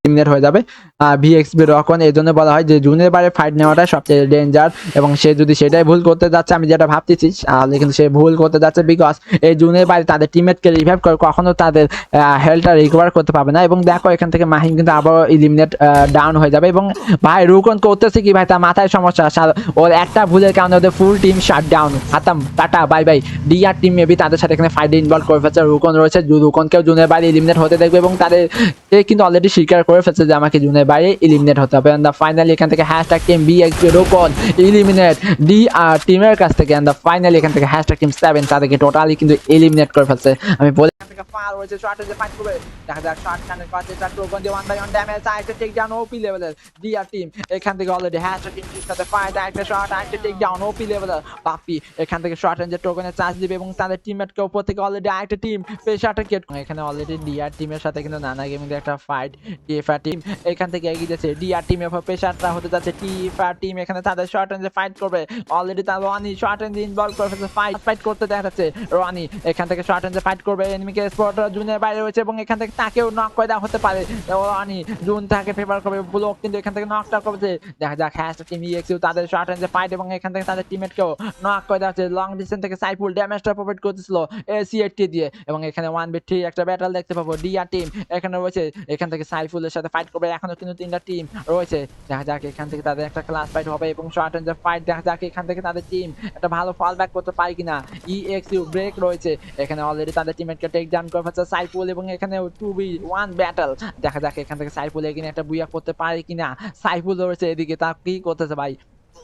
Eliminate হয়ে যাবে ভিএক্সবি রকন। এই জন্য বলা হয় যে জুনের বারে ফাইট নেওয়াটা সবচেয়ে ডেঞ্জার, এবং সে যদি সেটাই ভুল করতে যাচ্ছে, আমি যেটা ভাবতেছি তাহলে কিন্তু সে ভুল করতে যাচ্ছে, বিকজ এই জুনের বারে তাদের টিমমেটকে রিভাইভ করে কখনো তাদের হেলথটা রিকভার করতে পারবে না। এবং দেখো এখান থেকে মাহিম কিন্তু আবার এলিমিনেট ডাউন হয়ে যাবে। এবং ভাই রুকন করতেছে কি ভাই, তার মাথায় সমস্যা, ওর একটা ভুলের কারণে ওদের ফুল টিম শাট ডাউন, খাতাম, tata bye bye. DR team maybe তাদের সাথে এখানে ফাইটে ইনভলভ করে ফেলছে। রুকন রয়েছে, রুকনকেও জুনের বাইরে এলিমিনেট হতে দেখবে, এবং তাদের কিন্তু অলরেডি স্বীকার করে ফেলছে যে আমাকে জুনের বাইরে এলিমিনেট হতে হবে। এন্ড ফাইনালি এখান থেকে হ্যাশট্যাগ টিম বিএক্সপি রুকন এলিমিনেট ডিআর টিমের কাছ থেকে। এন্ড ফাইনালি এখান থেকে হ্যাশট্যাগ টিম 7 তাদেরকে টোটালি কিন্তু এলিমিনেট করে ফেলছে। আমি বলে ফার হয়েছে, শর্টে যে ফাইট করবে, দেখা যাক শর্ট কানেক্ট করতে চার রুকন দিয়ে 1/1 ড্যামেজ, আরেকটা টেক ডাউন ওপি লেভেলের ডিআর টিম এখান থেকে অলরেডি হ্যাশট্যাগ টিম এর সাথে ফাইট, আরেকটা শর্ট, আরেকটা টেক ডাউন ওপি লেভেলের বাপি এখান থেকে শর্ট রেঞ্জের টোকেনে চার্জ দিবে, এবং তাদের টিমমেটকে উপর থেকে অলরেডি আরেকটা টিম পেশাটা কেট এখানে অলরেডি ডিআর টিমের সাথে কিন্তু নানা গেমিং একটা ফাইট। টিএফআর টিম এখান থেকে এগিয়ে যাচ্ছে, ডিআর টিম এর পেশাটা হতে যাচ্ছে টিএফআর টিম এখানে তাদের শর্ট রেঞ্জে ফাইট করবে। অলরেডি তার রনি শর্ট রেঞ্জে ইনভলভ করে ফেলছে, ফাইট করতে দেখা যাচ্ছে। রনি এখান থেকে শর্ট রেঞ্জে ফাইট করবে, এনিমিকে স্পট জুনের বাইরে রয়েছে, এবং এখান থেকে তাকেও নক করে দেওয়া হতে পারে। রনি জুন তাকে ফেভার করবে, ব্লক কিন্তু এখান থেকে নকটা করবে। দেখা যাক হ্যাশট্যাগ টিম ইএক্সইউ তাদের শর্ট রেঞ্জে ফাইট, এবং এখান থেকে তাদের টিমমেটকেও নক করে দেওয়া হচ্ছে। লং ডিস্টেন্স থেকে সাইফুল ড্যামেজটা প্রোভাইড করতেছিল এসি80 দিয়ে, এবং এখানে 1v3 একটা ব্যাটল দেখতে পাবো। ডিআর টিম এখানে রয়েছে, এখান থেকে সাইফুলের সাথে ফাইট করবে। এখনো কিন্তু 3টা টিম রয়েছে, দেখা যাক এখান থেকে তাদের একটা ক্লাস ফাইট হবে, এবং শর্ট রেঞ্জে ফাইট। দেখা যাক এখান থেকে তাদের টিম একটা ভালো ফল ব্যাক করতে পারে কিনা। ইএক্সইউ ব্রেক রয়েছে, এখানে অলরেডি তাদের টিমমেটকে টেক ডাউন করে ফেলছে সাইফুল, এবং এখানে 2v1 ব্যাটল। দেখা যাক এখান থেকে সাইফুল এখানে একটা বুইয়া করতে পারে কিনা। সাইফুল রয়েছে এদিকে, তা কি করতেছে ভাই,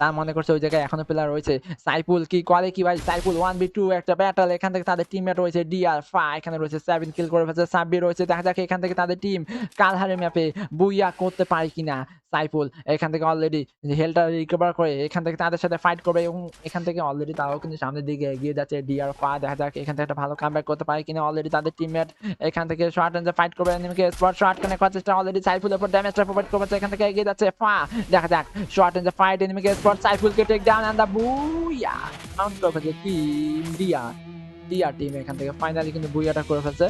তার মনে করছে ওই জায়গায় এখনো প্লেয়ার রয়েছে। সাইফুল কি করে কি ভাই, সাইফুল 1v2 একটা ব্যাটল। এখান থেকে তাদের টিমমেট রয়েছে ডিআর এখানে রয়েছে 7 কিল করে ফেলছে, সাব্বির রয়েছে। দেখা যাক এখান থেকে তাদের টিম কালহারের ম্যাপে বুইয়া করতে পারে কিনা। সাইফুল এখান থেকে অলরেডি হেলটা রিকভার করে এখান থেকে তাদের সাথে ফাইট করবে, এবং এখান থেকে অলরেডি তারাও কিন্তু সামনের দিকে এগিয়ে যাচ্ছে ডিআর দেখা যাক এখান থেকে একটা ভালো কামব্যাক করতে পারে কিনা। অলরেডি তাদের টিমমেট এখান থেকে শর্ট রেঞ্জে ফাইট করবে, এনিমিকে স্পট শর্ট কানেক্ট করার চেষ্টা, অলরেডি সাইফুলের উপর ড্যামেজটা প্রোভাইড করছে, এখান থেকে এগিয়ে যাচ্ছে দেখা যাক শর্ট রেঞ্জে ফাইট, এনিমিকে স্পট সাইফুলকে take down and the booyah count করে ফেলছে টিম ডিআর টিম এখান থেকে ফাইনালি কিন্তু বুইয়াটা করে ফেলছে।